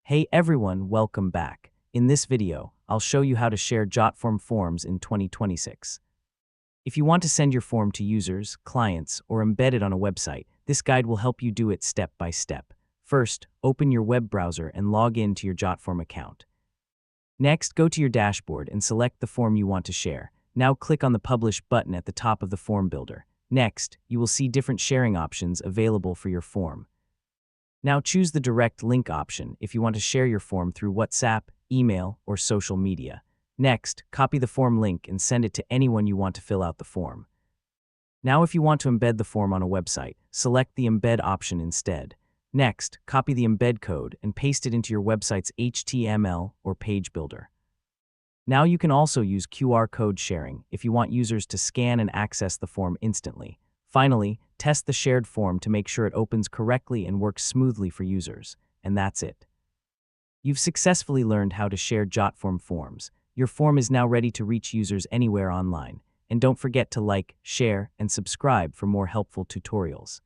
Hey everyone, welcome back. In this video, I'll show you how to share Jotform forms in 2026. If you want to send your form to users, clients, or embed it on a website, this guide will help you do it step by step. First, open your web browser and log in to your Jotform account. Next, go to your dashboard and select the form you want to share. Now click on the Publish button at the top of the form builder. Next, you will see different sharing options available for your form. Now choose the direct link option if you want to share your form through WhatsApp, email, or social media. Next, copy the form link and send it to anyone you want to fill out the form. Now if you want to embed the form on a website, select the Embed option instead. Next, copy the embed code and paste it into your website's HTML or page builder. Now you can also use QR code sharing if you want users to scan and access the form instantly. Finally, test the shared form to make sure it opens correctly and works smoothly for users. And that's it. You've successfully learned how to share Jotform forms. Your form is now ready to reach users anywhere online. And don't forget to like, share, and subscribe for more helpful tutorials.